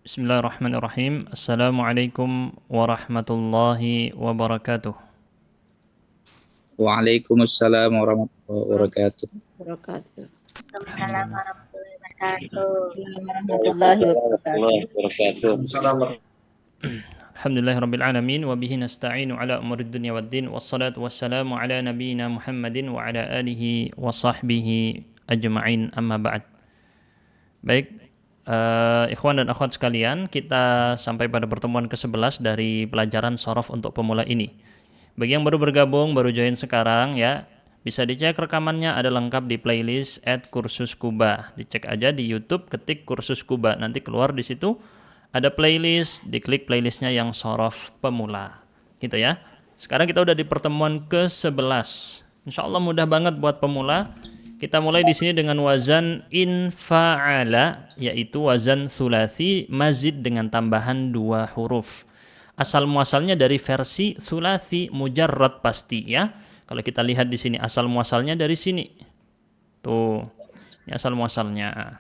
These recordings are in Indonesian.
Bismillahirrahmanirrahim. Assalamualaikum warahmatullahi wabarakatuh. Waalaikumsalam warahmatullahi wabarakatuh. Wabarakatuh. Waalaikumsalam warahmatullahi wabarakatuh. Warahmatullahi wabarakatuh. Alhamdulillahirabbil alamin wa bihi nasta'inu ala umurid dunya waddin wassalatu wassalamu ala nabiyyina Muhammadin wa ala alihi wa sahbihi ajma'in amma ba'd. Baik, ikhwan dan akhwat sekalian, kita sampai pada pertemuan ke-11 dari pelajaran shorof untuk pemula ini. Bagi yang baru bergabung, baru join sekarang ya, bisa dicek rekamannya ada lengkap di playlist @kursuskuba. Dicek aja di YouTube, ketik kursus kuba, nanti keluar di situ ada playlist, diklik playlistnya yang shorof pemula, gitu ya. Sekarang kita udah di pertemuan ke-11. Insya Allah mudah banget buat pemula. Kita mulai di sini dengan wazan infa'ala, yaitu wazan thulathi mazid dengan tambahan 2 huruf. Asal muasalnya dari versi thulathi mujarrad pasti ya. Kalau kita lihat di sini asal muasalnya dari sini. Tuh, ini asal muasalnya.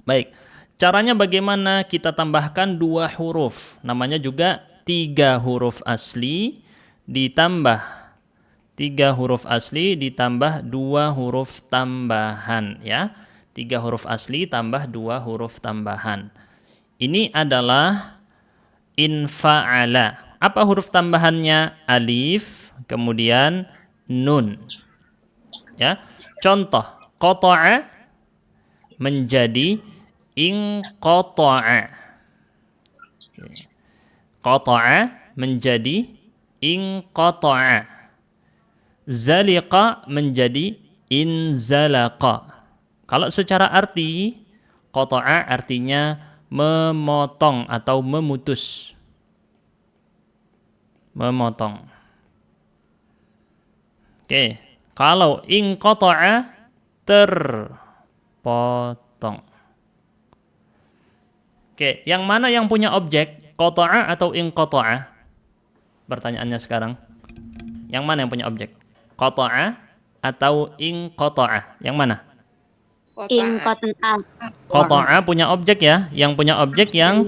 Baik, caranya bagaimana? Kita tambahkan 2 huruf. Namanya juga 3 huruf asli ditambah 3 huruf asli ditambah 2 huruf tambahan ya. 3 huruf asli tambah 2 huruf tambahan. Ini adalah infa'ala. Apa huruf tambahannya? Alif, kemudian nun. Ya. Contoh, qata'a menjadi inqata'a. Qata'a menjadi inqata'a. Zaliqa menjadi inzalaqa. Kalau secara arti, qata'a artinya memotong atau memutus. Memotong. Oke, kalau inqata'a terpotong. Oke, yang mana yang punya objek? Qata'a atau inqata'a? Pertanyaannya sekarang. Yang mana yang punya objek? Qata'a atau inqata'a? Yang mana? Inqata'a. Qata'a punya objek ya. Yang punya objek yang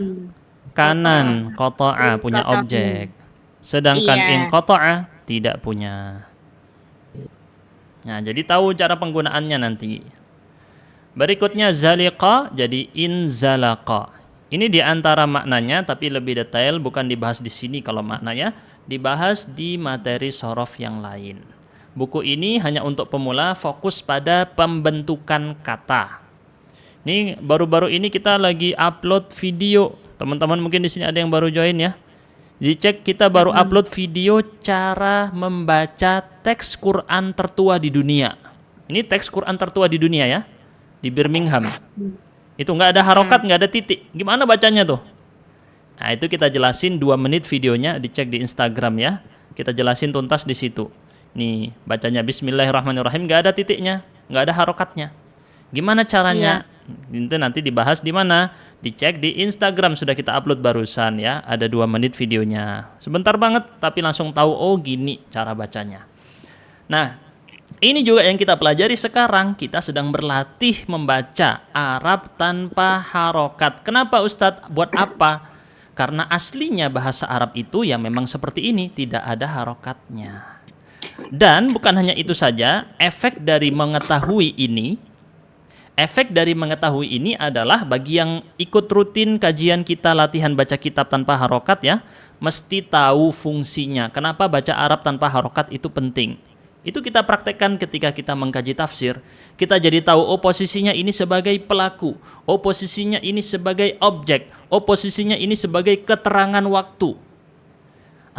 kanan. Qata'a punya objek. Sedangkan inqata'a tidak punya. Nah, jadi tahu cara penggunaannya nanti. Berikutnya zaliqa jadi inzalaqa. Ini di antara maknanya tapi lebih detail bukan dibahas di sini kalau maknanya, dibahas di materi shorof yang lain. Buku ini hanya untuk pemula, fokus pada pembentukan kata. Ini baru-baru ini kita lagi upload video. Teman-teman mungkin di sini ada yang baru join ya. Dicek, kita baru upload video cara membaca teks Quran tertua di dunia. Ini teks Quran tertua di dunia ya, di Birmingham. Itu nggak ada harokat, nggak ada titik. Gimana bacanya tuh? Nah, itu kita jelasin 2 menit videonya, dicek di Instagram ya. Kita jelasin tuntas di situ. Nih, bacanya Bismillahirrahmanirrahim, nggak ada titiknya, nggak ada harokatnya. Gimana caranya? Itu nanti dibahas di mana? Dicek di Instagram, sudah kita upload barusan ya. Ada 2 menit videonya. Sebentar banget, tapi langsung tahu, oh gini cara bacanya. Nah, ini juga yang kita pelajari sekarang. Kita sedang berlatih membaca Arab tanpa harokat. Kenapa Ustadz? Buat apa? Karena aslinya bahasa Arab itu ya memang seperti ini, tidak ada harokatnya. Dan bukan hanya itu saja, efek dari mengetahui ini adalah bagi yang ikut rutin kajian kita latihan baca kitab tanpa harokat ya, mesti tahu fungsinya. Kenapa baca Arab tanpa harokat itu penting. Itu kita praktekkan ketika kita mengkaji tafsir. Kita jadi tahu, oh posisinya ini sebagai pelaku, oh posisinya ini sebagai objek, oh posisinya ini sebagai keterangan waktu.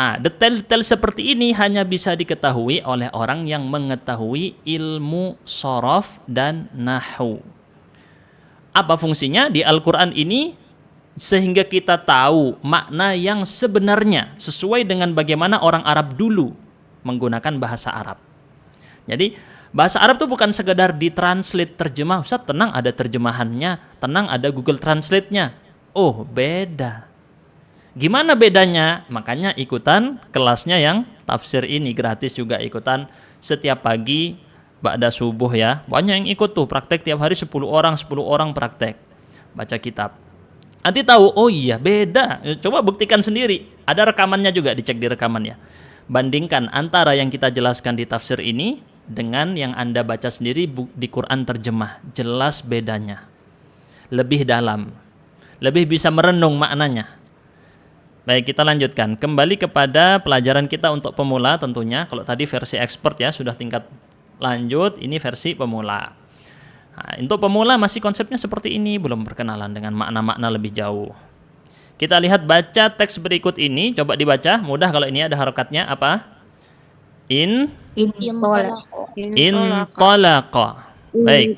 Detail-detail seperti ini hanya bisa diketahui oleh orang yang mengetahui ilmu shorof dan nahwu. Apa fungsinya di Al-Quran ini? Sehingga kita tahu makna yang sebenarnya sesuai dengan bagaimana orang Arab dulu menggunakan bahasa Arab. Jadi bahasa Arab itu bukan sekedar ditranslate terjemah. Ustaz, tenang ada terjemahannya, tenang ada Google Translate-nya. Oh, beda. Gimana bedanya? Makanya ikutan kelasnya yang tafsir ini gratis juga, ikutan setiap pagi ba'da subuh ya. Banyak yang ikut tuh, praktek tiap hari 10 orang praktek baca kitab. Nanti tahu, oh iya beda. Coba buktikan sendiri. Ada rekamannya juga, dicek di rekamannya. Bandingkan antara yang kita jelaskan di tafsir ini dengan yang Anda baca sendiri di Quran terjemah. Jelas bedanya. Lebih dalam. Lebih bisa merenung maknanya. Baik, kita lanjutkan. Kembali kepada pelajaran kita untuk pemula tentunya. Kalau tadi versi expert ya, sudah tingkat lanjut. Ini versi pemula. Nah, untuk pemula masih konsepnya seperti ini, belum berkenalan dengan makna-makna lebih jauh. Kita lihat baca teks berikut ini, coba dibaca, mudah kalau ini ada harokatnya apa? Intalaqa. Baik.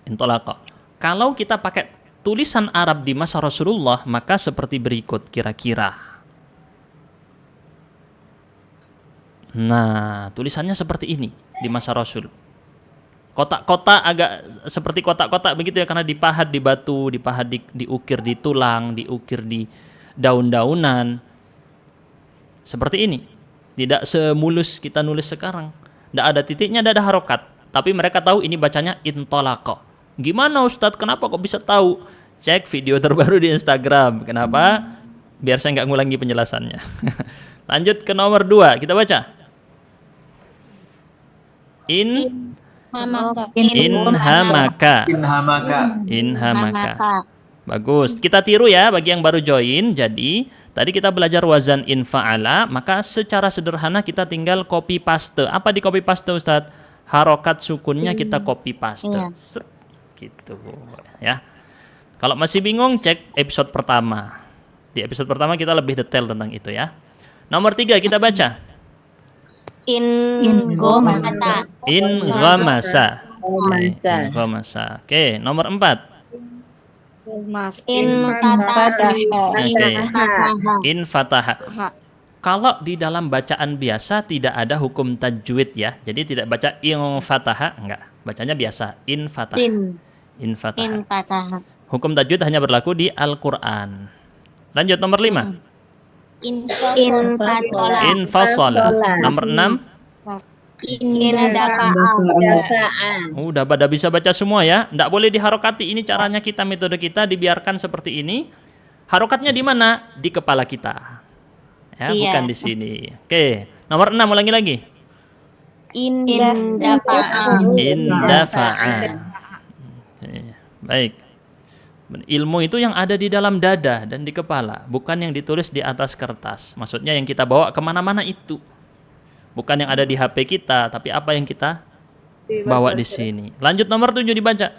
Intalaqa. Kalau kita pakai tulisan Arab di masa Rasulullah, maka seperti berikut kira-kira. Nah, tulisannya seperti ini di masa Rasul. Kotak-kotak agak seperti kotak-kotak begitu ya, karena dipahat di batu, dipahat diukir di tulang, diukir di daun-daunan. Seperti ini. Tidak semulus kita nulis sekarang. Tidak ada titiknya, tidak ada harokat. Tapi mereka tahu ini bacanya intalaqa. Gimana Ustadz? Kenapa kok bisa tahu? Cek video terbaru di Instagram. Kenapa? Biar saya nggak ngulangi penjelasannya. Lanjut ke nomor 2. Kita baca. Inhamaka. Bagus. Kita tiru ya bagi yang baru join. Jadi tadi kita belajar wazan infa'ala, maka secara sederhana kita tinggal copy paste. Apa di copy paste Ustadz? Harokat sukunnya kita copy paste. Gitu ya. Kalau masih bingung cek episode pertama. Di episode pertama kita lebih detail tentang itu ya. Nomor 3 kita baca. Inghamasa. Oke, nomor 4. Infataha. Kalau di dalam bacaan biasa tidak ada hukum tajwid ya. Jadi tidak baca infataha, enggak. Bacanya biasa, infataha. Hukum tajwid hanya berlaku di Al-Qur'an. Lanjut nomor 5. Infasola. Nomor 6. Udah pada bisa baca semua ya. Nggak boleh diharokati. Ini caranya kita, metode kita dibiarkan seperti ini. Harokatnya di mana? Di kepala kita. Ya, bukan di sini. Oke, nomor 6 ulangi lagi. Indafa'a. Baik. Ilmu itu yang ada di dalam dada dan di kepala, bukan yang ditulis di atas kertas. Maksudnya yang kita bawa kemana-mana itu, bukan yang ada di HP kita, tapi apa yang kita bawa di sini. Lanjut nomor 7 dibaca.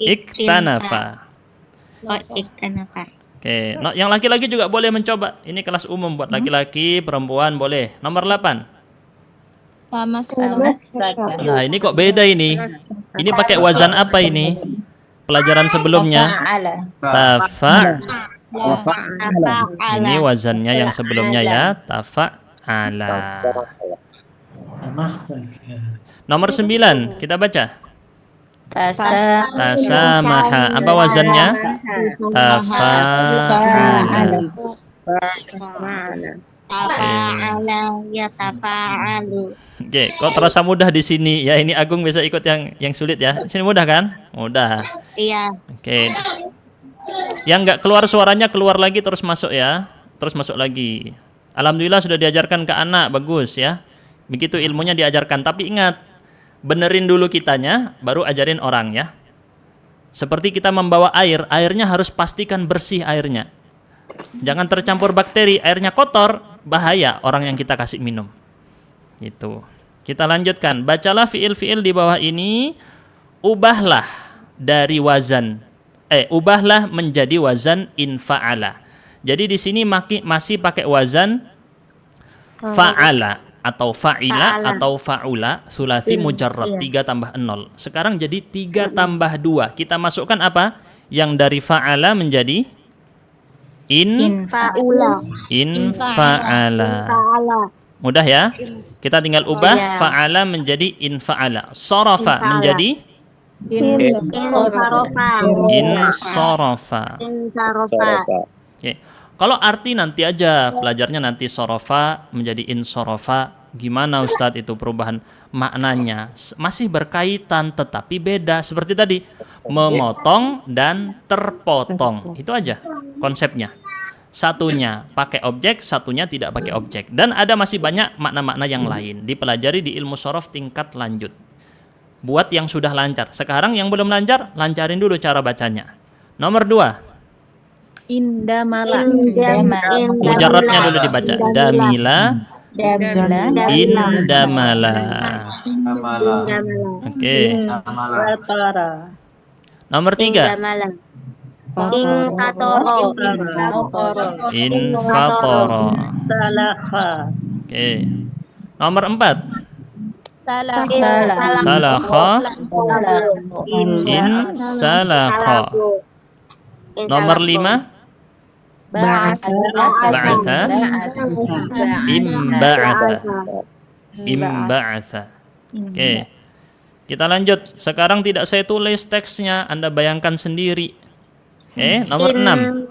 Iktanafa. Oke, yang laki-laki juga boleh mencoba. Ini kelas umum buat laki-laki, perempuan boleh. Nomor 8. Nah, ini kok beda ini. Ini pakai wazan apa ini? Pelajaran sebelumnya. Ini wazannya yang sebelumnya ya. Tafa'ala. Nomor 9, kita baca. Tasamaha. Apa wazannya? Tafa'ala. Oke, kok terasa mudah di sini ya? Ini Agung bisa ikut yang sulit ya. Sini mudah kan? Mudah. Iya. Oke. Yang nggak keluar suaranya keluar lagi terus masuk ya. Terus masuk lagi. Alhamdulillah sudah diajarkan ke anak, bagus ya. Begitu ilmunya diajarkan. Tapi ingat, benerin dulu kitanya, baru ajarin orang ya. Seperti kita membawa air, airnya harus pastikan bersih airnya. Jangan tercampur bakteri, airnya kotor, bahaya orang yang kita kasih minum. Itu. Kita lanjutkan. Bacalah fiil-fiil di bawah ini. Ubahlah dari wazan. Ubahlah menjadi wazan infa'ala. Jadi di sini masih pakai wazan fa'ala atau fa'ila atau fa'ula, sulasi mujarrad 3 tambah 0. Sekarang jadi 3 tambah 2. Kita masukkan apa? Yang dari fa'ala menjadi infa'ala. Mudah ya? Kita tinggal ubah fa'ala menjadi infa'ala. Sarafa menjadi insarafa. Oke. Kalau arti nanti aja, pelajarnya nanti sarafa menjadi insarafa, Gimana Ustadz itu perubahan maknanya? Masih berkaitan tetapi beda. Seperti tadi, memotong dan terpotong. Itu aja konsepnya. Satunya pakai objek, satunya tidak pakai objek. Dan ada masih banyak makna-makna yang lain. Dipelajari di ilmu shorof tingkat lanjut. Buat yang sudah lancar. Sekarang yang belum lancar, lancarin dulu cara bacanya. Nomor 2. Indamala. Mujarradnya dulu dibaca. Damila, indamala. Oke. Nomor 3. Infatoro. Oke. Nomor 4. Salakha. Insalakha. Nomor 5. Ba'atha. Imba'atha. Imba'atha. Oke. Kita lanjut. Sekarang tidak saya tulis teksnya, Anda bayangkan sendiri. Oke, nomor 6.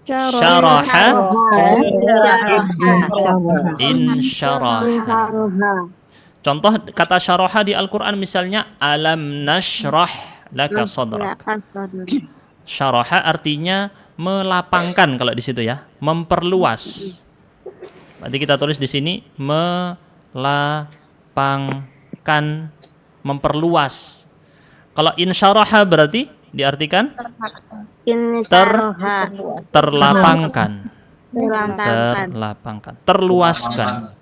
Syaraha. Insyaraha. Contoh kata syaraha di Al-Qur'an misalnya alam nashrah laka sadrak. Syaraha artinya melapangkan kalau di situ ya, memperluas. Berarti kita tulis di sini melapangkan, memperluas. Kalau insyaraha berarti diartikan terlapangkan, terluaskan.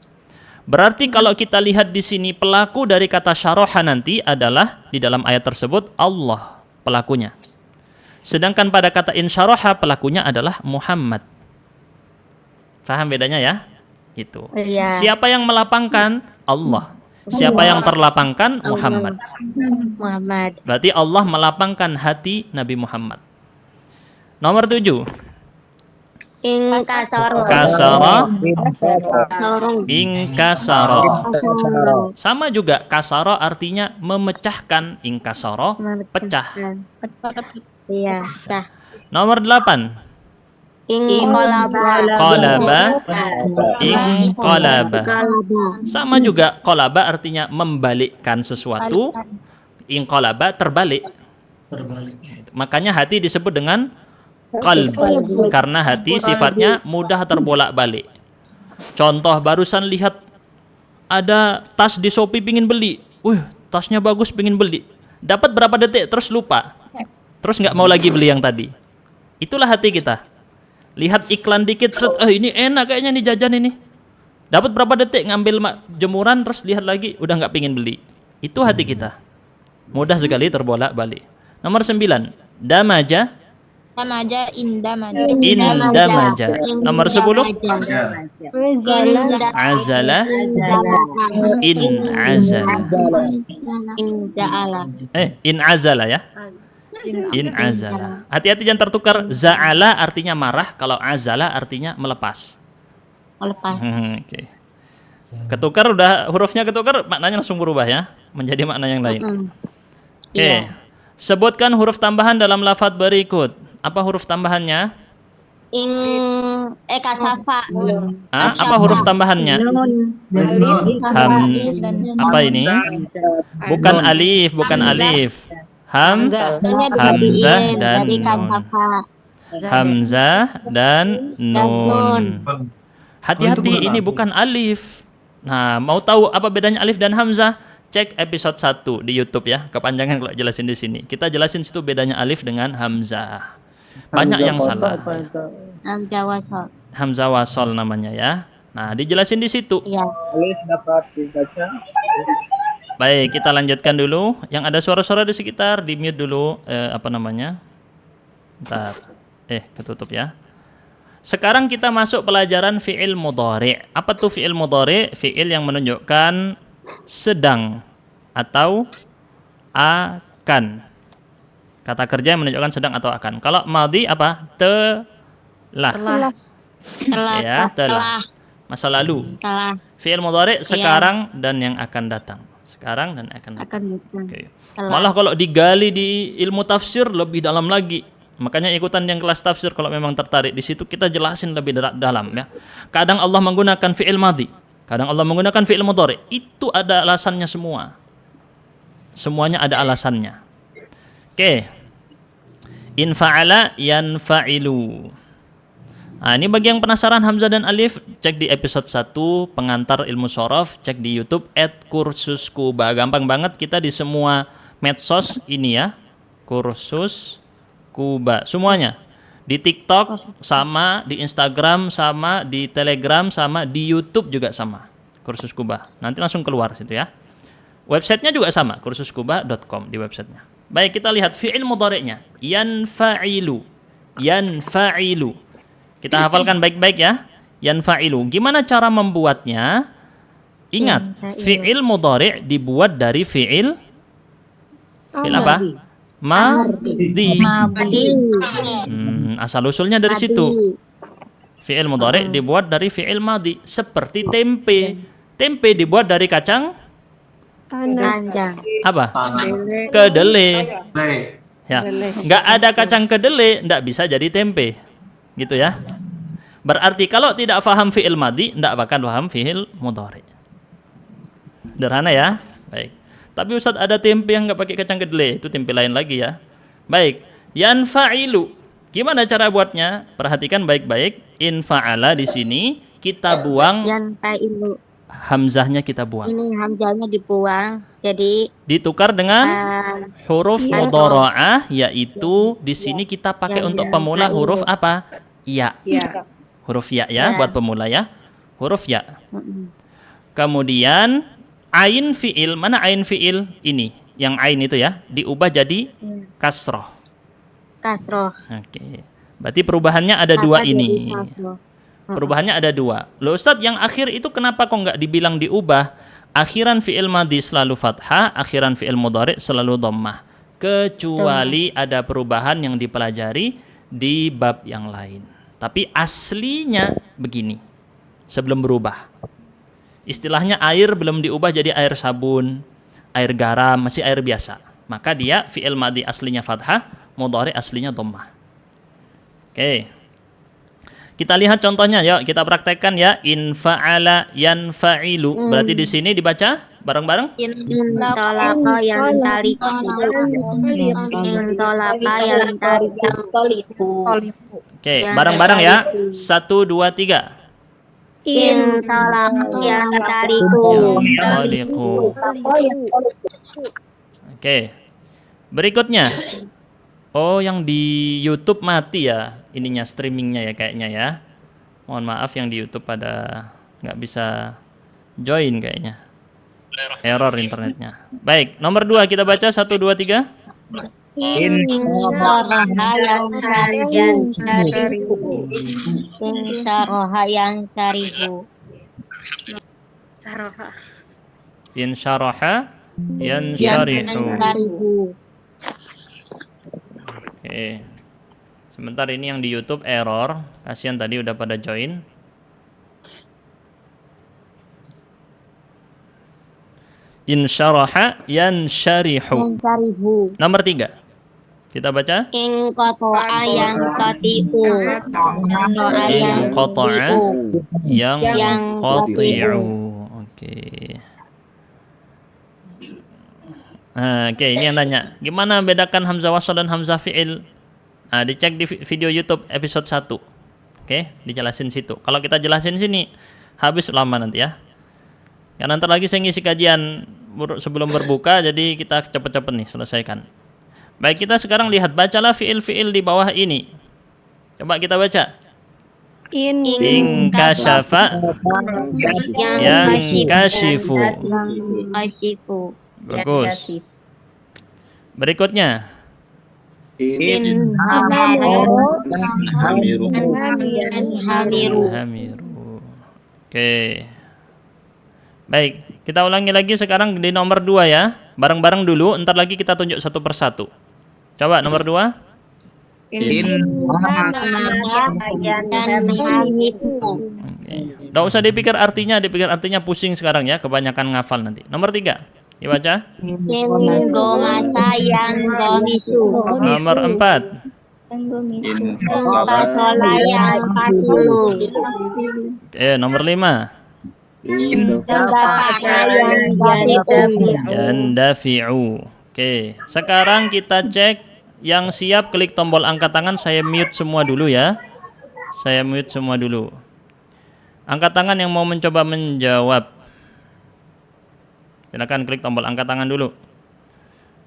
Berarti kalau kita lihat di sini pelaku dari kata syaraha nanti adalah di dalam ayat tersebut Allah pelakunya. Sedangkan pada kata insyaraha pelakunya adalah Muhammad. Paham bedanya ya? Itu. Iya. Siapa yang melapangkan? Allah. Siapa yang terlapangkan? Muhammad. Berarti Allah melapangkan hati Nabi Muhammad. Nomor 7. Kasara. Inkasara. Sama juga kasara artinya memecahkan, inkasara pecah. Iya, Nomor 8. Qalaba. Inqalaba. Sama juga qalaba artinya membalikkan sesuatu. Inqalaba terbalik. Makanya hati disebut dengan qalb karena hati sifatnya mudah terbolak-balik. Contoh barusan lihat ada tas di Shopee pingin beli. Tasnya bagus pingin beli. Dapat berapa detik terus lupa. Terus nggak mau lagi beli yang tadi. Itulah hati kita. Lihat iklan dikit, ini enak kayaknya nih jajan ini. Dapat berapa detik ngambil jemuran, terus lihat lagi, udah nggak pingin beli. Itu hati kita. Mudah sekali terbolak-balik. Nomor 9. Damaja. Indamaja. Nomor 10. Azala. Inazala ya. Inazala. Hati-hati jangan tertukar. Za'ala artinya marah, kalau azala artinya melepas. Okay. Ketukar udah hurufnya ketukar, maknanya langsung berubah ya, menjadi makna yang lain. Oke. Sebutkan huruf tambahan dalam lafaz berikut. Apa huruf tambahannya? Kasafa. Apa huruf tambahannya? Apa ini? Bukan alif, bukan alif. Hamzah dan nun. Hamzah dan nun. Hati-hati, ini bukan alif. Nah, mau tahu apa bedanya alif dan hamzah? Cek episode 1 di YouTube ya. Kepanjangan kalau jelasin di sini. Kita jelasin situ bedanya alif dengan hamzah. Banyak yang salah. Hamzah wasol namanya ya. Nah, dijelasin di situ. Alif dapat dibaca. Baik, kita lanjutkan dulu. Yang ada suara-suara di sekitar, di mute dulu. Bentar. Ketutup ya. Sekarang kita masuk pelajaran fi'il mudhari'. Apa tuh fi'il mudhari'? Fi'il yang menunjukkan sedang atau akan. Kata kerja yang menunjukkan sedang atau akan. Kalau madhi apa? Telah. Ya, telah. Masa lalu. Fi'il mudhari' sekarang dan yang akan datang. Sekarang dan akan datang. Okay. Malah kalau digali di ilmu tafsir lebih dalam lagi. Makanya ikutan yang kelas tafsir kalau memang tertarik. Di situ kita jelasin lebih dalam ya. Kadang Allah menggunakan fi'il madhi, Kadang Allah menggunakan fi'il mudhari. Itu ada alasannya semua. Semuanya ada alasannya. Oke. In fa'ala yanfa'ilu. Nah, ini bagi yang penasaran Hamzah dan Alif, cek di episode 1 pengantar ilmu shorof, cek di YouTube @kursus Kuba. Gampang banget, kita di semua medsos ini ya. Kursus Kuba. Semuanya. Di TikTok sama, di Instagram sama, di Telegram sama, di YouTube juga sama. Kursus Kuba. Nanti langsung keluar situ ya. Websitenya juga sama, kursuskuba.com di websitenya. Baik, kita lihat fi'il mudhari'nya. Yanfa'ilu. Yanfa'ilu. Kita hafalkan baik-baik ya. Yanfa'ilu. Gimana cara membuatnya? Ingat, fi'il mudhari' dibuat dari fi'il apa? Madhi. Asal usulnya dari situ. Fi'il mudhari' dibuat dari fi'il madhi. Seperti tempe. Tempe dibuat dari kacang apa? Kedelai. Ya. Nggak ada kacang kedelai, nggak bisa jadi tempe. Gitu ya. Berarti kalau tidak paham fi'il madhi, nggak bakal paham fi'il mudhari. Sederhana ya. Baik. Tapi Ustaz ada tempe yang nggak pakai kacang kedelai, itu tempe lain lagi ya. Baik. Yanfa'ilu. Gimana cara buatnya? Perhatikan baik-baik. In fa'ala di sini kita buang Yanfa'ilu. hamzahnya kita buang. Ini hamzahnya dibuang. Jadi Ditukar dengan huruf mudhara'ah, yaitu di sini kita pakai untuk pemula huruf apa? Ya. Huruf ya ya buat pemula ya. Huruf ya. Kemudian ain fi'il, mana ain fi'il? Ini, yang ain itu ya, diubah jadi kasroh. kasroh. Oke. Berarti perubahannya ada dua ini. Perubahannya ada dua. Loh Ustadz, yang akhir itu kenapa kok nggak dibilang diubah? Akhiran fi'il madhi selalu fathah, akhiran fi'il mudhari selalu dhammah. Kecuali ada perubahan yang dipelajari di bab yang lain. Tapi aslinya begini, sebelum berubah. Istilahnya air belum diubah jadi air sabun, air garam, masih air biasa. Maka dia fi'il madhi aslinya fathah, mudhari aslinya dhammah. Oke. Kita lihat contohnya, yuk kita praktekkan ya. In fa'ala yanfa'ilu. Berarti di sini dibaca bareng-bareng. Intolaka yang tariku. Intolaka yang tariku. Oke, bareng-bareng ya. 1, 2, 3. Intolaka yang tariku. Yantaliqu. Oke. Berikutnya. Oh, yang di YouTube mati ya ininya, streamingnya ya kayaknya ya. Mohon maaf yang di YouTube pada nggak bisa join kayaknya. Error internetnya. Baik, nomor 2 kita baca 1, 2, 3. Insyaraha yang sarihu. Insyaraha yansyarihu. Oke. Sebentar, ini yang di YouTube error. Kasihan tadi udah pada join. Insyaraha yansyarihu. Nomor 3. Kita baca. In qata'a yang qati'u. In qata'a yang qati'u. Oke. Nah, oke, ini yang tanya. Gimana bedakan hamzah wasl dan hamzah fi'il? Nah, dicek di video YouTube episode 1. Oke, dijelasin situ. Kalau kita jelasin sini, habis lama nanti ya. Karena nanti lagi saya ngisi kajian sebelum berbuka, jadi kita cepet-cepet nih selesaikan. Baik, kita sekarang lihat, bacalah fi'il-fi'il di bawah ini. Coba kita baca. In kasyafa yang kasyifu. Bagus. Berikutnya. In hamiru. Oke. Baik, kita ulangi lagi sekarang di nomor 2 ya. Bareng-bareng dulu, ntar lagi kita tunjuk satu persatu. Coba nomor 2. Nggak usah dipikir artinya pusing sekarang ya, kebanyakan ngafal nanti. Nomor 3, dibaca. Nomor 4. Nomor 5. Indafa'a yandafi'u. Yandafi'u. Oke, sekarang kita cek yang siap klik tombol angkat tangan. Saya mute semua dulu ya. Saya mute semua dulu. Angkat tangan yang mau mencoba menjawab. Silakan klik tombol angkat tangan dulu.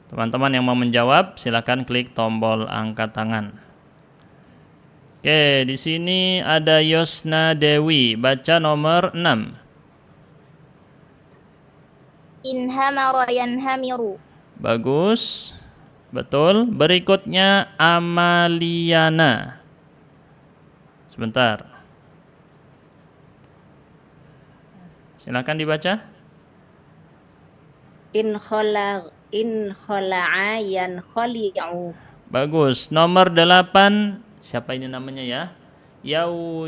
Teman-teman yang mau menjawab, silakan klik tombol angkat tangan. Oke, di sini ada Yosna Dewi, baca nomor 6. Inhamara yanhamiru. Bagus. Betul. Berikutnya Amaliana. Sebentar. Silakan dibaca. In khola'a yankholi'u. Bagus. Nomor 8. Siapa ini namanya ya? Yau.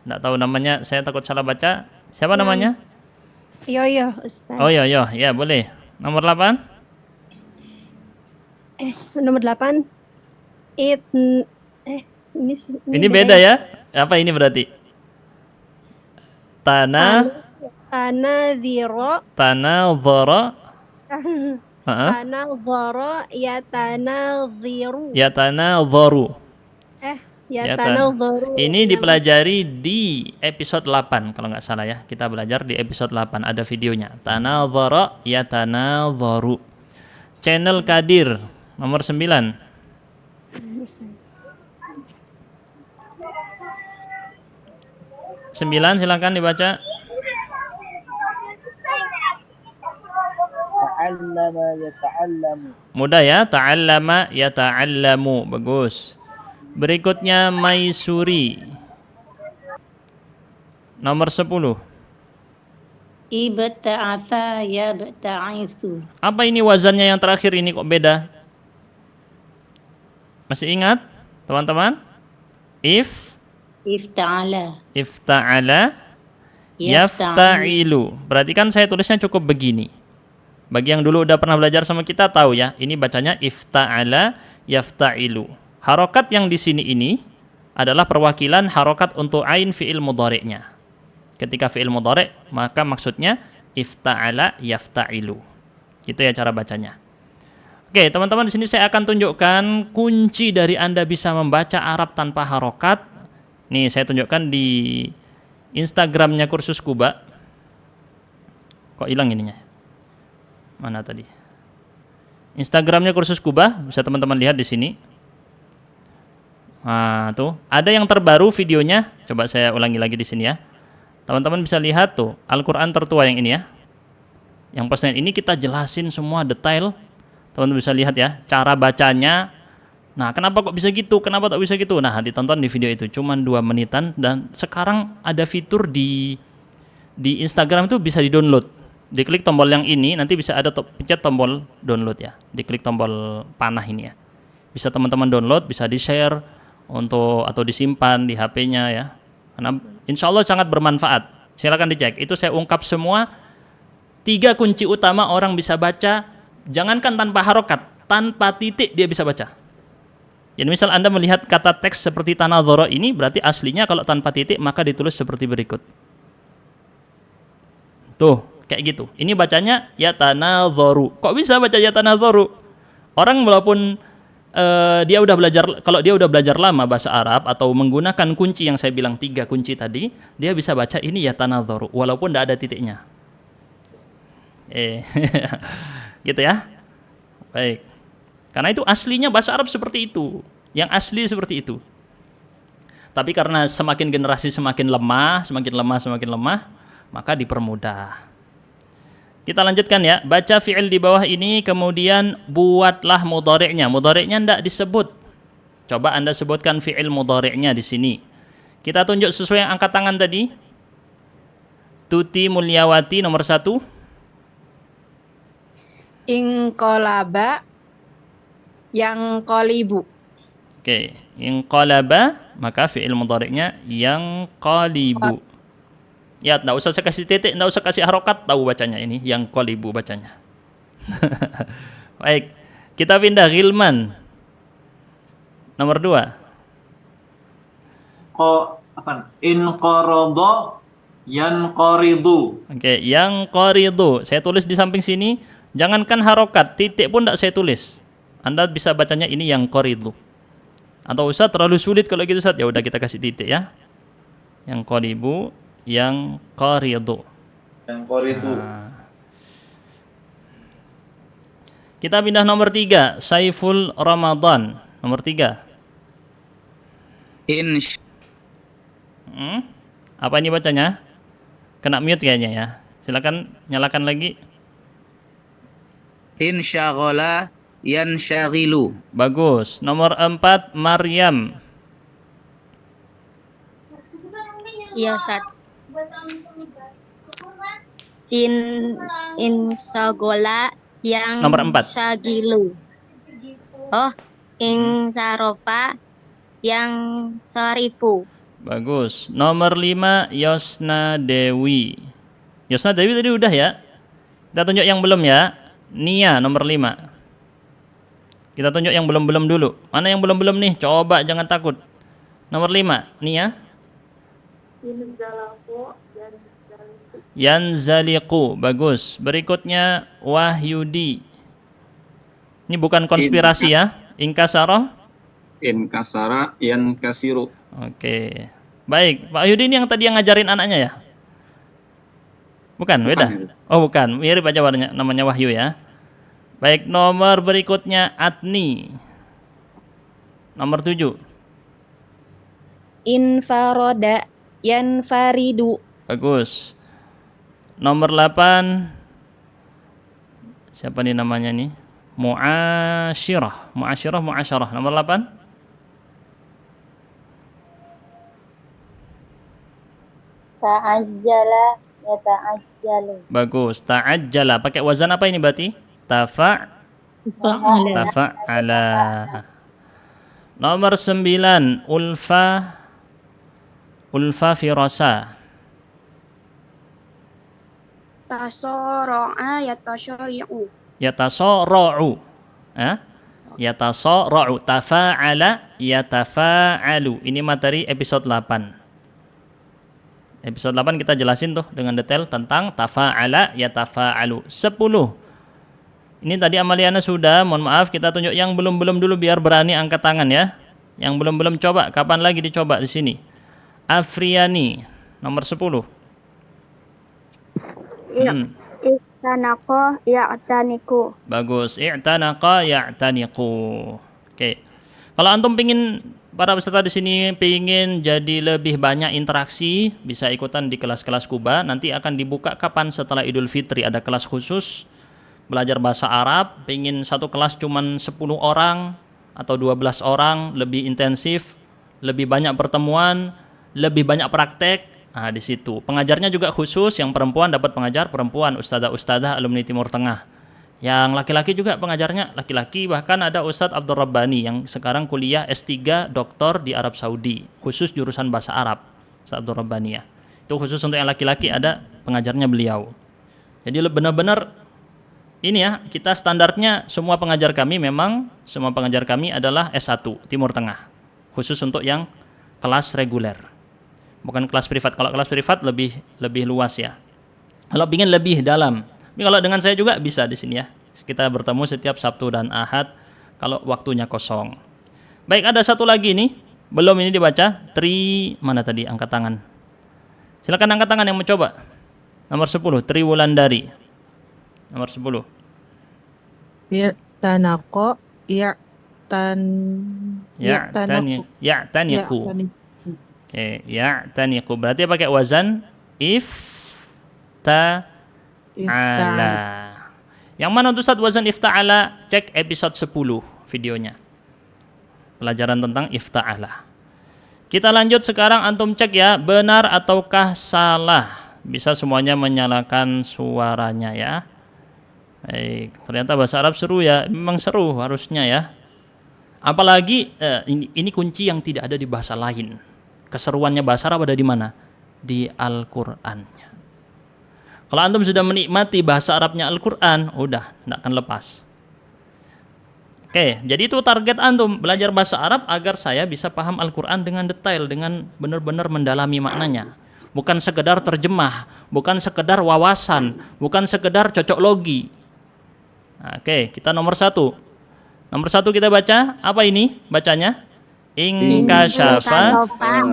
Nggak tahu namanya. Saya takut salah baca. Siapa namanya? Yoyo, Ustaz. Oh ya, ya boleh. Nomor 8. Nomor 8. Ini beda ya? Apa ini berarti? Tanadhiro. Tanadhara. Tanadhara yatanadhiru. Yatanadharu. Yatanadharu. Ini dipelajari di episode 8 kalau nggak salah ya. Kita belajar di episode 8, ada videonya. Tanadhara yatanadharu. Channel Kadir nomor 9. Sembilan, silakan dibaca. Ta'allama yata'allamu. Mudah ya, ta'allama yata'allamu. Bagus. Berikutnya Maisuri. Nomor 10. Ibta'atha yabta'isu. Apa ini wazannya yang terakhir ini kok beda? Masih ingat, teman-teman? Ifta'ala. Ifta'ala yafta'ilu. Berarti kan saya tulisnya cukup begini. Bagi yang dulu udah pernah belajar sama kita tahu ya, ini bacanya ifta'ala yafta'ilu. Harokat yang di sini ini adalah perwakilan harokat untuk ain fi'il mudhari'nya. Ketika fi'il mudhari' maka maksudnya ifta'ala yafta'ilu. Gitu ya cara bacanya. Oke, teman-teman, di sini saya akan tunjukkan kunci dari Anda bisa membaca Arab tanpa harokat. Nih, saya tunjukkan di Instagramnya Kursus Kuba. Kok hilang ininya? Mana tadi? Instagramnya Kursus Kuba, bisa teman-teman lihat di sini. Nah, tuh, ada yang terbaru videonya. Coba saya ulangi lagi di sini ya. Teman-teman bisa lihat tuh, Al-Qur'an tertua yang ini ya. Yang postingan ini kita jelasin semua detail. Teman-teman bisa lihat ya, cara bacanya. Nah, kenapa kok bisa gitu? Kenapa tak bisa gitu? Nah, ditonton di video itu, cuman 2 menitan. Dan sekarang ada fitur di Instagram itu bisa di-download. Diklik tombol yang ini, nanti bisa ada pencet tombol download ya. Diklik tombol panah ini ya. Bisa teman-teman download, bisa di-share atau disimpan di HP-nya ya. Karena insya Allah sangat bermanfaat. Silakan dicek. Itu saya ungkap semua 3 kunci utama orang bisa baca. Jangankan tanpa harokat, tanpa titik dia bisa baca. Jadi misal Anda melihat kata teks seperti tanadhara ini, berarti aslinya kalau tanpa titik maka ditulis seperti berikut. Tuh, kayak gitu. Ini bacanya yatanadharu. Kok bisa baca yatanadharu? Orang walaupun dia udah belajar, kalau dia udah belajar lama bahasa Arab atau menggunakan kunci yang saya bilang 3 kunci tadi, dia bisa baca ini yatanadharu walaupun tidak ada titiknya. Gitu ya. Baik. Karena itu aslinya bahasa Arab seperti itu. Yang asli seperti itu. Tapi karena semakin generasi semakin lemah, maka dipermudah. Kita lanjutkan ya. Baca fi'il di bawah ini, kemudian buatlah mudhari'nya. Mudhari'nya tidak disebut. Coba Anda sebutkan fi'il mudhari'nya di sini. Kita tunjuk sesuai yang angkat tangan tadi. Tuti Mulyawati nomor 1. Inqalaba yang qalibu. Oke, inqalaba, maka fi'il mudhari'nya yang qalibu. Ya, enggak usah saya kasih titik, enggak usah kasih harokat, tahu bacanya ini yang qalibu bacanya. Baik, kita pindah Ghilman. Nomor 2. In qarada Yanqaridu. Oke, yang qaridu. Saya tulis di samping sini. Jangankan harokat, titik pun tidak saya tulis. Anda bisa bacanya ini yang qaridu. Atau Ustaz terlalu sulit kalau gitu Ustaz. Ya udah kita kasih titik ya. Yang qaribu, yang qaridu. Yanqaridu. Kita pindah nomor 3, Saiful Ramadan. Nomor 3. Apa ini bacanya? Kena mute kayaknya ya. Silakan nyalakan lagi. Insyaghala yansyaghilu. Bagus. Nomor 4, Maryam. Iya Ustaz. Insagola yang Nomor 4. syagilu. Oh, insarofa yang sorifu. Bagus. Nomor 5, Yosna Dewi. Yosna Dewi tadi udah ya. Kita tunjuk yang belum ya. Nia nomor 5. Kita tunjuk yang belum-belum dulu. Mana yang belum-belum nih? Coba jangan takut. Nomor 5, Nia. Yanzaliqu. Bagus. Berikutnya Wahyudi. Ini bukan konspirasi ya. Inkasarah. Inkasara yankasiru. Oke. Baik, Pak Wahyudi ini yang tadi yang ngajarin anaknya ya? Bukan, beda. Oh, bukan. Mirip aja warnanya, namanya Wahyu ya. Baik, nomor berikutnya Atni. Nomor 7. Infaroda yanfaridu. Bagus. Nomor 8. Siapa nih namanya nih? Mu'asyirah. Mu'asyarah. Nomor 8. Ta'ajjala yata'ajjalu. Bagus. Ta'ajjala. Pakai wazan apa ini berarti? Tafa'ala. Nomor 9. Ulfa firasa. Tasoro'a yatasyari'u. Yatasara'u. Yatasara'u. Tafa'ala yatafa'alu. Ini materi episode 8. Episode 8 kita jelasin tuh dengan detail tentang tafa'ala yatafa'alu. 10. Ini tadi amaliannya sudah, mohon maaf kita tunjuk yang belum-belum dulu biar berani angkat tangan ya. Yang belum-belum coba, kapan lagi dicoba di sini? Afriani nomor 10. I'tanaqa ya'taniku. Bagus. I'tanaqa ya'taniqu. Oke. Kalau antum pingin, para peserta di sini pingin jadi lebih banyak interaksi, bisa ikutan di kelas-kelas Kuba. Nanti akan dibuka kapan? Setelah Idul Fitri ada kelas khusus belajar bahasa Arab. Pingin satu kelas cuman 10 orang atau 12 orang, lebih intensif, lebih banyak pertemuan, lebih banyak praktek. Nah, di situ. Pengajarnya juga khusus, yang perempuan dapat pengajar perempuan, ustadzah-ustadzah alumni Timur Tengah. Yang laki-laki juga pengajarnya laki-laki, bahkan ada Ustadz Abdul Rabbani yang sekarang kuliah S3 doktor di Arab Saudi, khusus jurusan bahasa Arab. Ustadz Abdul Rabbani ya. Itu khusus untuk yang laki-laki, ada pengajarnya beliau. Jadi benar-benar ini ya, kita standarnya semua pengajar kami adalah S1 Timur Tengah. Khusus untuk yang kelas reguler. Bukan kelas privat. Kalau kelas privat lebih luas ya. Kalau ingin lebih dalam. Tapi kalau dengan saya juga bisa di sini ya. Kita bertemu setiap Sabtu dan Ahad kalau waktunya kosong. Baik, ada satu lagi nih. Belum ini dibaca. Mana tadi angkat tangan? Silakan angkat tangan yang mau coba. Nomor 10, Tri Wulandari. Nomor 10. Ya'tanaqo Ya'taniqu. Oke, ya'taniqu. Berarti pakai wazan ifta'ala. Yang mana untuk Ustaz wazan ifta'ala? Cek episode 10 videonya. Pelajaran tentang ifta'ala. Kita lanjut sekarang, antum cek ya, benar ataukah salah. Bisa semuanya menyalakan suaranya ya. Baik, ternyata bahasa Arab seru ya. Memang seru harusnya ya. Apalagi ini kunci yang tidak ada di bahasa lain. Keseruannya bahasa Arab ada di mana? Di Al-Qur'annya. Kalau antum sudah menikmati bahasa Arabnya Al-Qur'an, udah tidak akan lepas. Oke, jadi itu target antum, belajar bahasa Arab agar saya bisa paham Al-Qur'an dengan detail, dengan benar-benar mendalami maknanya. bukan sekedar terjemah, bukan sekedar wawasan, bukan sekedar cocok logi. Oke, kita nomor 1. Nomor 1 kita baca, apa ini bacanya? Inkasyafa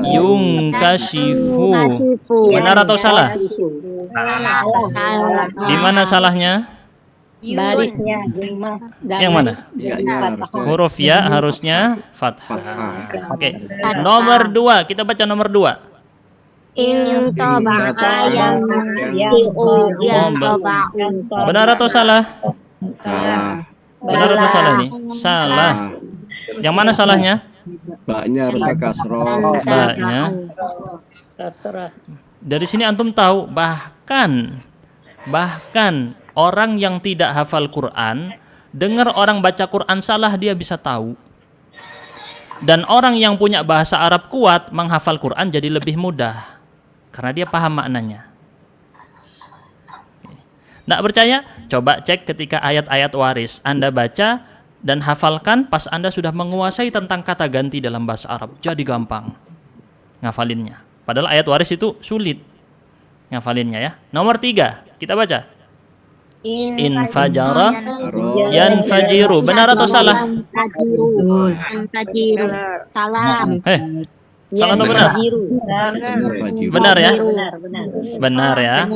yungkashifu. Benar atau salah? Salah. Di mana salahnya? Barisnya Yang mana? Huruf ya harusnya fathah. Oke. Nomor 2, kita baca nomor 2. Benar atau salah? Benar atau salah nih? Salah. Yang mana salahnya? Baknya harusnya kasroh. Baknya. Dari sini antum tahu bahkan orang yang tidak hafal Quran dengar orang baca Quran salah dia bisa tahu. Dan orang yang punya bahasa Arab kuat menghafal Quran jadi lebih mudah karena dia paham maknanya. Nggak percaya? Coba cek ketika ayat-ayat waris Anda baca dan hafalkan pas Anda sudah menguasai tentang kata ganti dalam bahasa Arab. Jadi gampang ngafalinnya. Padahal ayat waris itu sulit ngafalinnya ya. Nomor 3, kita baca. Infajara yanfajiru. Benar atau salah? Yanfajiru. Salah. Salah atau benar? Benar ya? Benar ya?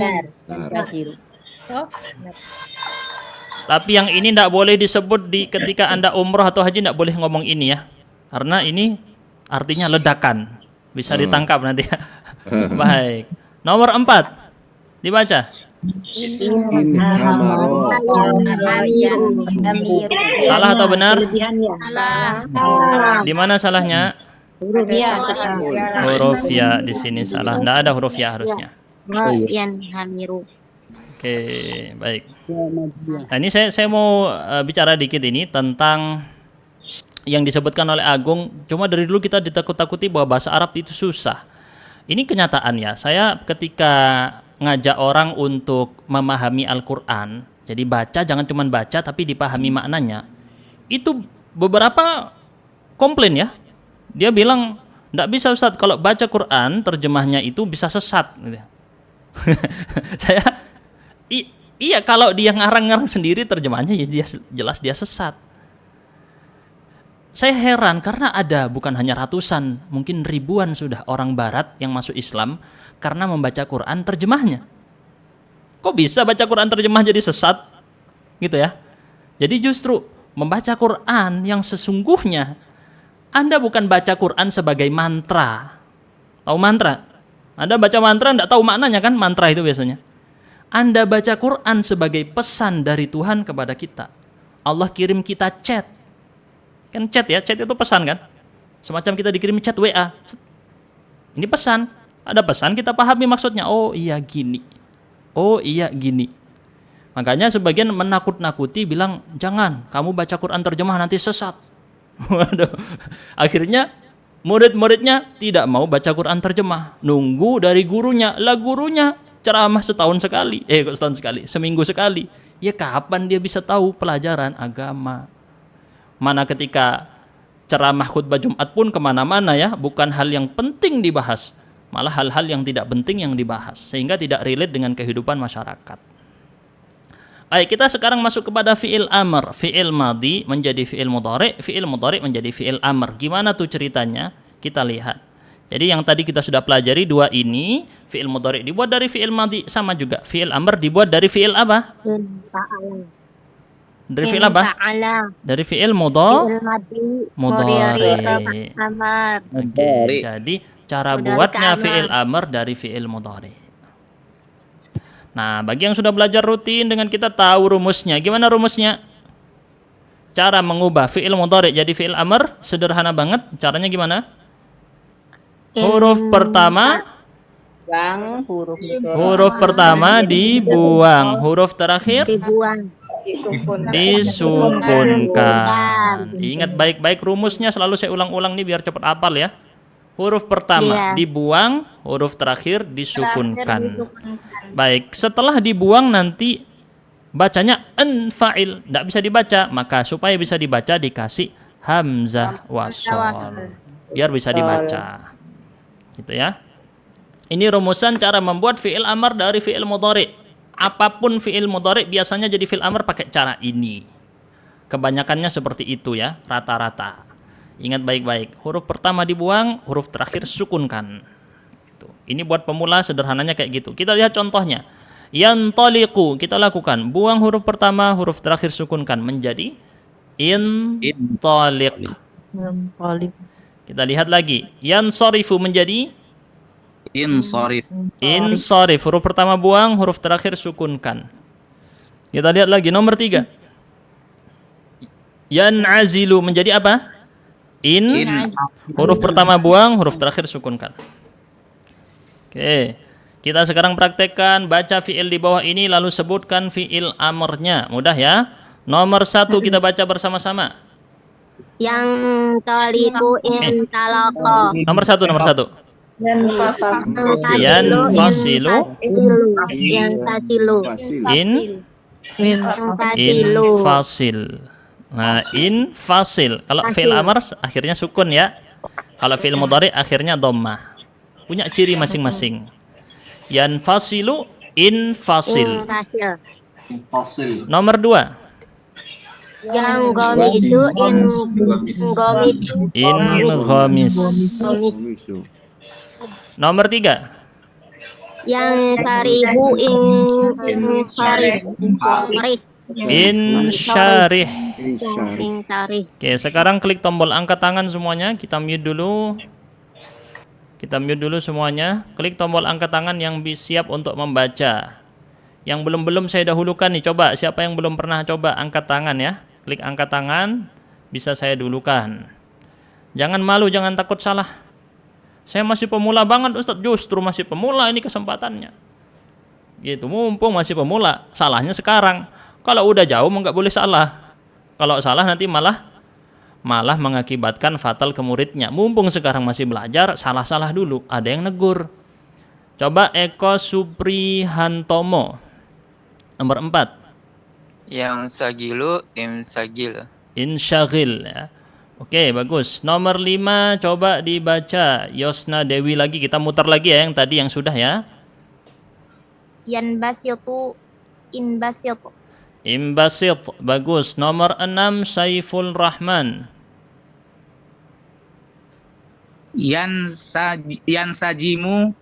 Tapi yang ini tidak boleh disebut ketika Anda umroh atau haji, tidak boleh ngomong ini ya. Karena ini artinya ledakan. Bisa ditangkap nanti ya. Baik. Nomor 4. Dibaca. Salah atau benar? Di mana salahnya? Huruf ya di sini salah. Tidak ada huruf ya harusnya. Oke, baik. Nah, ini saya mau bicara dikit ini tentang yang disebutkan oleh Agung. Cuma dari dulu kita ditakut-takuti bahwa bahasa Arab itu susah. Ini kenyataan ya. Saya ketika ngajak orang untuk memahami Al-Quran, jadi baca jangan cuma baca tapi dipahami maknanya. Itu beberapa komplain ya. Dia bilang, "Nggak bisa Ustadz, kalau baca Quran terjemahnya itu bisa sesat." Saya iya, kalau dia ngarang-ngarang sendiri terjemahnya ya jelas dia sesat. Saya heran karena ada bukan hanya ratusan, mungkin ribuan sudah orang barat yang masuk Islam karena membaca Quran terjemahnya. Kok bisa baca Quran terjemah jadi sesat? Gitu ya. Jadi justru membaca Quran yang sesungguhnya, Anda bukan baca Quran sebagai mantra. Tahu mantra? Anda baca mantra enggak tahu maknanya kan, mantra itu biasanya. Anda baca Quran sebagai pesan dari Tuhan kepada kita. Allah kirim kita chat. Kan chat ya, chat itu pesan kan? Semacam kita dikirim chat WA. Ini pesan. Ada pesan kita pahami maksudnya. Oh iya gini. Oh iya gini. Makanya sebagian menakut-nakuti bilang, "Jangan, kamu baca Quran terjemah nanti sesat." Waduh. Akhirnya murid-muridnya tidak mau baca Quran terjemah. Nunggu dari gurunya. Lah gurunya ceramah setahun sekali. Kok setahun sekali? Seminggu sekali. Ya kapan dia bisa tahu pelajaran agama? Mana ketika ceramah khutbah Jumat pun kemana-mana ya. Bukan hal yang penting dibahas. Malah hal-hal yang tidak penting yang dibahas. Sehingga tidak relate dengan kehidupan masyarakat. Baik, kita sekarang masuk kepada fi'il amr. Fi'il madhi menjadi fi'il mudhari'. Fi'il mudhari' menjadi fi'il amr. Gimana tuh ceritanya? Kita lihat. Jadi yang tadi kita sudah pelajari dua ini, fi'il mudhari' dibuat dari fi'il madhi, sama juga fi'il amr dibuat dari fi'il apa? Dari fi'il apa? Dari fi'il mudhari'. Oke, jadi cara buatnya fi'il amr dari fi'il mudhari'. Nah, bagi yang sudah belajar rutin dengan kita tahu rumusnya. Gimana rumusnya? Cara mengubah fi'il mudhari' jadi fi'il amr sederhana banget. Caranya gimana? Huruf pertama dibuang, huruf terakhir disukunkan. Ingat baik-baik rumusnya, selalu saya ulang-ulang nih biar cepat hafal ya. Huruf pertama dibuang, huruf terakhir disukunkan. Baik, setelah dibuang nanti bacanya anfa'il, tidak bisa dibaca, maka supaya bisa dibaca dikasih hamzah wasol biar bisa dibaca. Gitu ya. Ini rumusan cara membuat fi'il amr dari fi'il mudhari. Apapun fi'il mudhari biasanya jadi fi'il amr pakai cara ini. Kebanyakannya seperti itu ya, rata-rata. Ingat baik-baik, huruf pertama dibuang, huruf terakhir sukunkan. Gitu. Ini buat pemula sederhananya kayak gitu. Kita lihat contohnya. Yantaliqu, kita lakukan. Buang huruf pertama, huruf terakhir sukunkan menjadi intaliq. Kita lihat lagi. Yansarifu menjadi Insarif. insarif. Huruf pertama buang, huruf terakhir sukunkan. Kita lihat lagi nomor 3. Yan'azilu menjadi apa? Huruf pertama buang, huruf terakhir sukunkan. Oke. Kita sekarang praktekkan baca fi'il di bawah ini lalu sebutkan fi'il amrnya. Mudah ya. Nomor 1 kita baca bersama-sama. Yang toliku intaloko. Nomor 1. Yanfasilu Yang tasilu. infasil. Nah, infasil. Kalau fi'il amr akhirnya sukun ya. Kalau fi'il mudhari akhirnya dhammah. Punya ciri masing-masing. Yanfasilu, infasil. Infasil. Nomor 2. Yang gomisu Inghamis. Nomor 3. Yang saribu sarif. Insyarih. Sarif. Oke, sekarang klik tombol angkat tangan semuanya. Kita mute dulu. Semuanya. Klik tombol angkat tangan yang siap untuk membaca. Yang belum saya dahulukan nih. Coba siapa yang belum pernah coba angkat tangan ya. Klik angkat tangan. Bisa saya dulukan. Jangan malu, jangan takut salah. Saya masih pemula banget Ustadz. Justru masih pemula ini kesempatannya. Gitu, mumpung masih pemula. Salahnya sekarang. Kalau udah jauh nggak boleh salah. Kalau salah nanti malah mengakibatkan fatal ke muridnya. Mumpung sekarang masih belajar, salah-salah dulu. Ada yang negur. Coba Eko Suprihantomo. Nomor 4. Yang sagilu imsagil. Insyagil ya. Oke, bagus. Nomor 5 coba dibaca. Yosna Dewi lagi. Kita mutar lagi ya yang tadi yang sudah ya. Yanbasitu inbasitu. Imbasit. Bagus. Nomor 6 Saiful Rahman. Yansajimu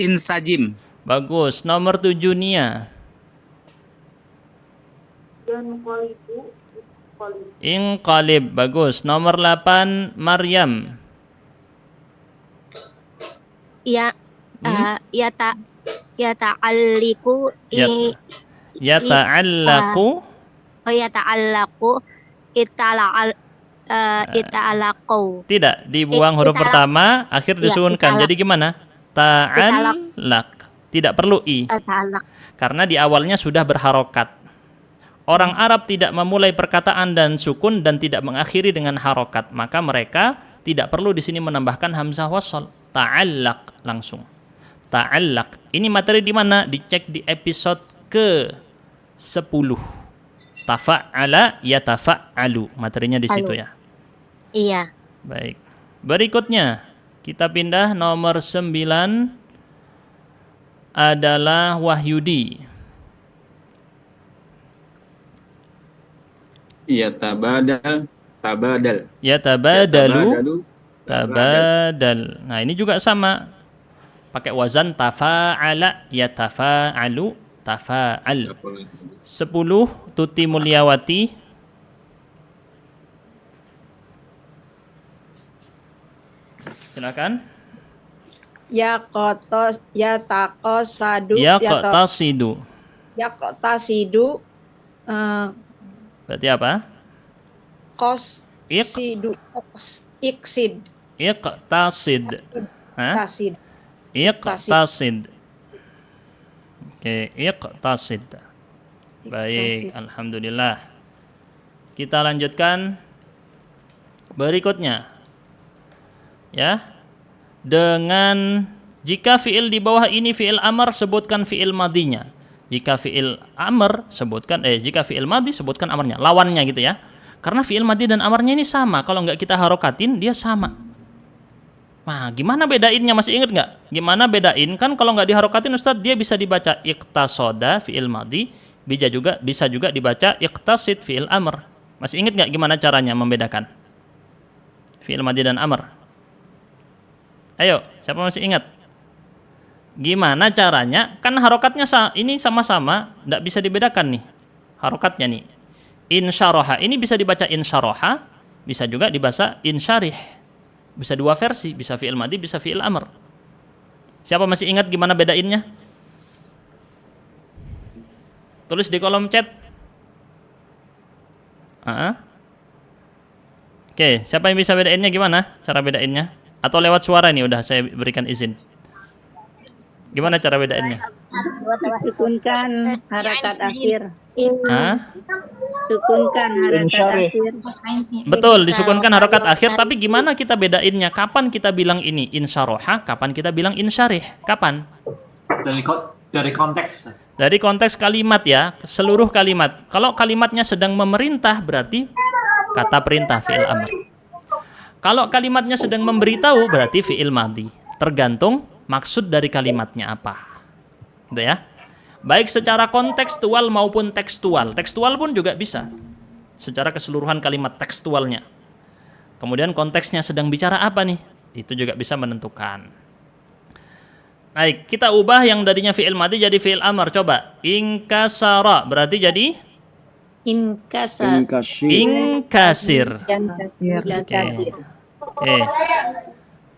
insajim. Bagus. Nomor 7 Nia. Inqalib. Bagus. Nomor 8 Maryam. Ya ta'alliku Yata'allaku. yata'allaku ita'allaqu. Tidak, dibuang huruf pertama, akhir disunkan. Jadi gimana? Ta'allaq. Tidak perlu i. Karena di awalnya sudah berharokat. Orang Arab tidak memulai perkataan dan sukun dan tidak mengakhiri dengan harokat. Maka mereka tidak perlu di sini menambahkan hamzah wasal. Ta'allaq langsung. Ta'allaq. Ini materi di mana? Dicek di episode ke-10. Tafa'ala yatafa'alu. Materinya di situ ya. Iya. Baik. Berikutnya kita pindah nomor 9 adalah Wahyudi. Yatabadal. Tabadal. Nah, ini juga sama. Pakai wazan tafa'ala yatafa'alu tafa'al. 10 Tuti Mulyawati. Silakan. Yaqtasidu. Yaqtasidu. Berarti apa? Iksid. Iqtasid. Hah? Tasid. Iqtasid. Oke, iqtasid. Baik, alhamdulillah. Kita lanjutkan berikutnya. Ya. Dengan jika fiil di bawah ini fiil amr, sebutkan fiil madinya. Jika fiil amr jika fiil madi sebutkan amarnya, lawannya gitu ya. Karena fiil madi dan amarnya ini sama. Kalau nggak kita harokatin dia sama. Nah, gimana bedainnya? Masih ingat nggak? Gimana bedain? Kan kalau nggak diharokatin Ustadz, dia bisa dibaca iqtasoda fi'il madhi, bisa juga dibaca iqtasid fi'il amr. Masih ingat nggak gimana caranya membedakan fi'il madhi dan amr? Ayo, siapa masih ingat? Gimana caranya? Kan harokatnya ini sama-sama, nggak bisa dibedakan nih harokatnya nih. Insyaraha ini bisa dibaca insyaraha, bisa juga dibaca insyarih. Bisa dua versi, bisa fi'il madhi, bisa fi'il amr. Siapa masih ingat gimana bedainnya? Tulis di kolom chat. Oke, siapa yang bisa bedainnya gimana? Cara bedainnya? Atau lewat suara nih udah saya berikan izin. Gimana cara bedainnya? Sukunkan harakat akhir. Sukunkan harakat akhir. Betul, disukunkan harokat akhir, tapi gimana kita bedainnya? Kapan kita bilang ini insyaraha, kapan kita bilang insyarih? Kapan? Dari konteks. Dari konteks kalimat ya, seluruh kalimat. Kalau kalimatnya sedang memerintah berarti kata perintah fi'il amr. Kalau kalimatnya sedang memberitahu berarti fi'il madhi. Tergantung maksud dari kalimatnya apa. Gitu ya. Baik secara kontekstual maupun tekstual. Tekstual pun juga bisa. Secara keseluruhan kalimat tekstualnya. Kemudian konteksnya sedang bicara apa nih? Itu juga bisa menentukan. Baik, kita ubah yang tadinya fi'il madhi jadi fi'il amr. Coba. Inkasara berarti jadi Inkasar. inkasir. Oke.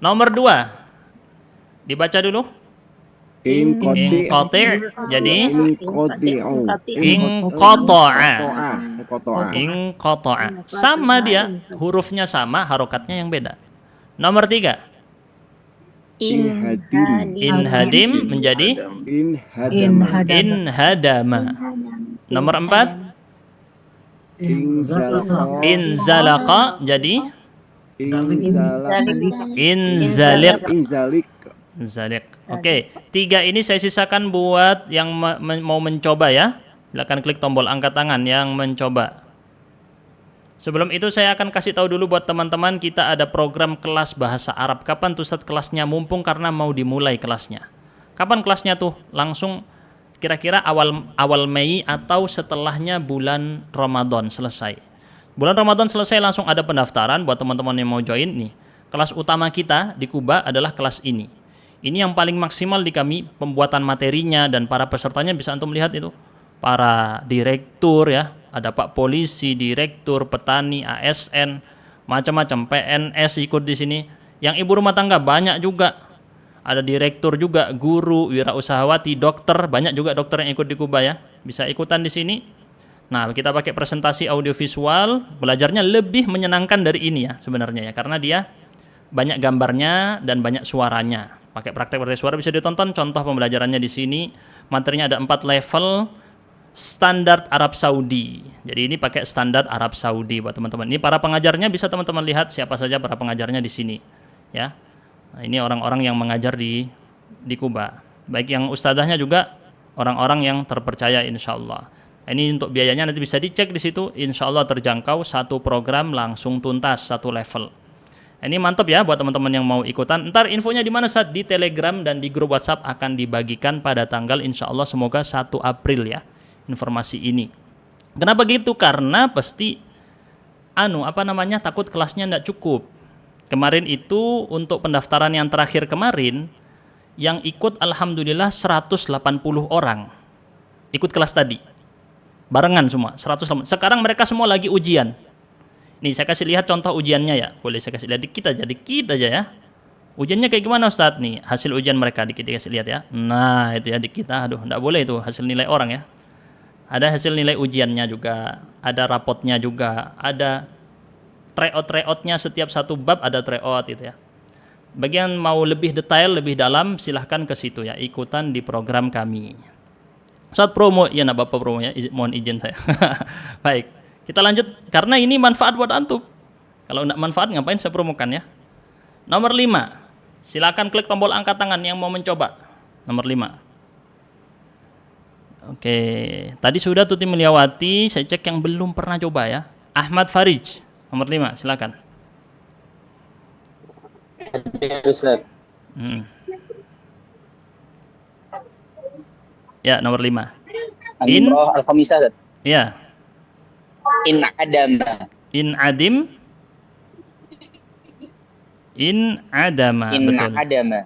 Nomor 2. Dibaca dulu. Inqati' jadi inqata'a. Sama dia, hurufnya sama, harokatnya yang beda. Nomor 3. Inhadim menjadi inhadama. Nomor 4. Inzalaqa jadi inzaliq. Zalik. Oke, 3 ini saya sisakan buat yang mau mencoba ya. Silakan klik tombol angkat tangan yang mencoba. Sebelum itu saya akan kasih tahu dulu buat teman-teman, kita ada program kelas bahasa Arab. Kapan tuh Ustadz kelasnya? Mumpung karena mau dimulai kelasnya. Kapan kelasnya tuh? Langsung kira-kira awal Mei atau setelahnya bulan Ramadan selesai. Bulan Ramadan selesai langsung ada pendaftaran buat teman-teman yang mau join nih. Kelas utama kita di Kuba adalah kelas ini. Ini yang paling maksimal di kami, pembuatan materinya dan para pesertanya bisa antum lihat itu. Para direktur ya, ada Pak Polisi, direktur, petani, ASN, macam-macam, PNS ikut di sini. Yang ibu rumah tangga banyak juga. Ada direktur juga, guru, wirausahawati, dokter, banyak juga dokter yang ikut di Kuba ya. Bisa ikutan di sini. Nah, kita pakai presentasi audiovisual, belajarnya lebih menyenangkan dari ini ya sebenarnya ya, karena dia banyak gambarnya dan banyak suaranya. Pakai praktek-praktek suara bisa ditonton, contoh pembelajarannya di sini. Materinya ada 4 level standar Arab Saudi. Jadi ini pakai standar Arab Saudi buat teman-teman. Ini para pengajarnya bisa teman-teman lihat siapa saja para pengajarnya di sini, ya. Nah, ini orang-orang yang mengajar di Kuba. Baik yang ustadzahnya juga orang-orang yang terpercaya insyaallah. Nah, ini untuk biayanya nanti bisa dicek di situ. Insyaallah terjangkau, satu program langsung tuntas, satu level. Ini mantap ya buat teman-teman yang mau ikutan. Ntar infonya di mana saat di Telegram dan di grup WhatsApp akan dibagikan pada tanggal insya Allah semoga 1 April ya informasi ini. Kenapa gitu? Karena pasti takut kelasnya tidak cukup. Kemarin itu untuk pendaftaran yang terakhir kemarin yang ikut alhamdulillah 180 orang ikut kelas tadi. Barengan semua 180. Sekarang mereka semua lagi ujian. Nih saya kasih lihat contoh ujiannya ya. Boleh saya kasih lihat dikit aja ya. Ujiannya kayak gimana Ustadz? Nih hasil ujian mereka dikit dikasih lihat ya. Nah itu ya dikit. Aduh enggak boleh itu hasil nilai orang ya. Ada hasil nilai ujiannya juga. Ada rapotnya juga. Ada tryout-tryoutnya setiap satu bab ada tryout itu ya. Bagian mau lebih detail, lebih dalam silahkan ke situ ya. Ikutan di program kami. Ustadz promo, ya nak Bapak promo ya. Mohon izin saya. Baik. Kita lanjut, karena ini manfaat buat antum. Kalau enggak manfaat, ngapain saya promokan ya. Nomor 5. Silakan klik tombol angkat tangan yang mau mencoba. Nomor 5. Oke, tadi sudah Tuti Mulyawati, saya cek yang belum pernah coba ya. Ahmad Farij, nomor 5, silakan. Hmm. Ya, nomor 5. In al-khamisah. ya. In adama. In adim. In adama, betul. Adama.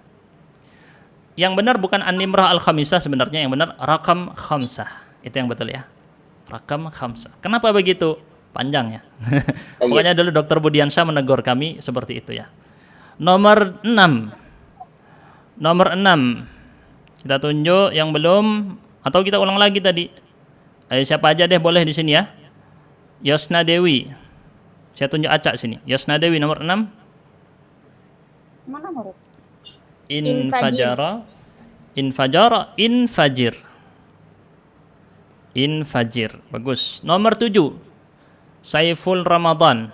Yang benar bukan an-nimrah al-khamisah sebenarnya, yang benar rakam khamsah. Itu yang betul ya. Rakam khamsah. Kenapa begitu? Panjang ya. Pokoknya dulu Dr. Budiansyah menegur kami seperti itu ya. Nomor 6. Nomor 6. Kita tunjuk yang belum atau kita ulang lagi tadi. Ayo siapa aja deh boleh di sini ya. Yosna Dewi. Saya tunjuk acak sini. Yosna Dewi nomor 6. Mana huruf? Infajara. Infajara. Infajir. Infajir. Bagus. Nomor 7. Saiful Ramadan.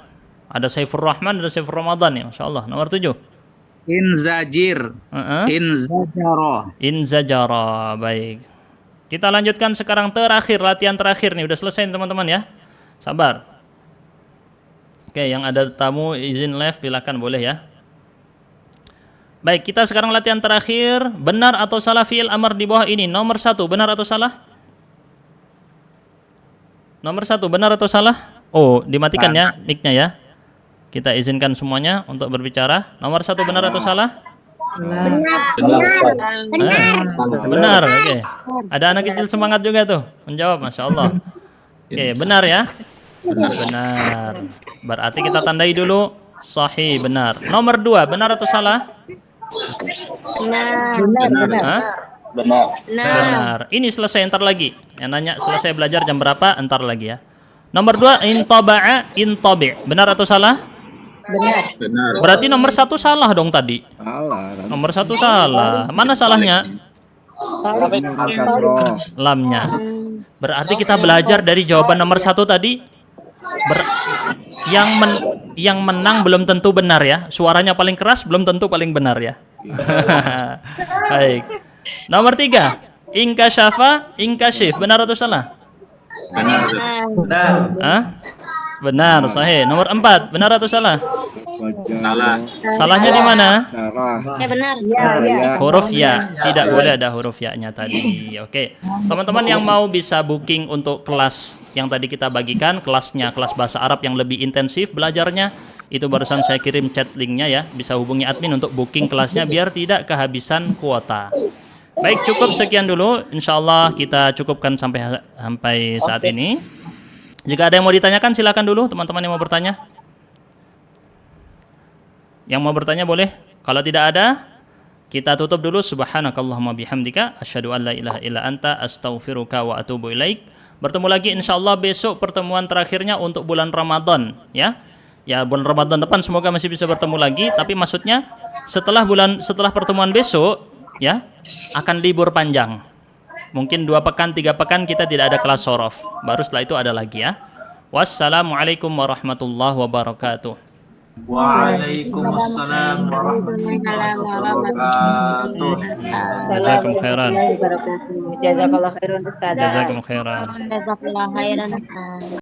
Ada Saiful Rahman, ada Saiful Ramadan ya. Masya Allah. Nomor 7. Inzajir. Inzajara. Inzajara. Baik. Kita lanjutkan sekarang terakhir. Latihan terakhir nih. Udah selesai teman-teman ya. Sabar. Oke, yang ada tamu izin live silakan boleh ya. Baik, kita sekarang latihan terakhir. Benar atau salah fi'il amar di bawah ini? Nomor 1, benar atau salah? Nomor 1, benar atau salah? Oh, dimatikan ya mic-nya ya. Kita izinkan semuanya untuk berbicara. Nomor 1, benar atau salah? Benar, oke. Ada anak kecil semangat juga tuh menjawab, Masya Allah. Oke, benar ya? Benar. Berarti kita tandai dulu sahih, benar. Nomor 2, benar atau salah? Benar. Ini selesai entar lagi. Yang nanya selesai belajar jam berapa? Entar lagi ya. Nomor 2, intaba'a intabi'. Benar atau salah? Benar. Berarti nomor 1 salah dong tadi. Salah. Nomor 1 salah. Mana salahnya? Kasroh. Lamnya. Berarti kita belajar dari jawaban nomor 1 tadi. Yang menang belum tentu benar ya. Suaranya paling keras belum tentu paling benar ya. Baik. Nomor 3, inkasyafa inkashif. Benar atau salah? Benar. Hah? Benar, sahih. Nomor 4, benar atau salah? Salah. Salahnya di mana? Salah. Benar. Huruf ya. Tidak boleh ada huruf ya-nya tadi. Oke. Teman-teman yang mau bisa booking untuk kelas yang tadi kita bagikan, kelasnya kelas bahasa Arab yang lebih intensif belajarnya, itu barusan saya kirim chat linknya ya. Bisa hubungi admin untuk booking kelasnya biar tidak kehabisan kuota. Baik, cukup sekian dulu. Insya Allah kita cukupkan sampai saat ini. Jika ada yang mau ditanyakan silakan dulu teman-teman yang mau bertanya. Yang mau bertanya boleh. Kalau tidak ada, kita tutup dulu. Subhanakallahumma bihamdika asyhadu an la ilaha illa anta astaghfiruka wa atubu ilaik. Bertemu lagi insyaallah besok pertemuan terakhirnya untuk bulan Ramadan ya. Ya, bulan Ramadan depan semoga masih bisa bertemu lagi, tapi maksudnya setelah pertemuan besok ya akan libur panjang. Mungkin 2 pekan, 3 pekan kita tidak ada kelas sorof. Baru setelah itu ada lagi ya. Wassalamualaikum warahmatullahi wabarakatuh. Waalaikumsalam warahmatullahi wabarakatuh. Jazakum khairan. Jazakallah khairan Ustaz. Jazakum khairan. Jazakallah khairan.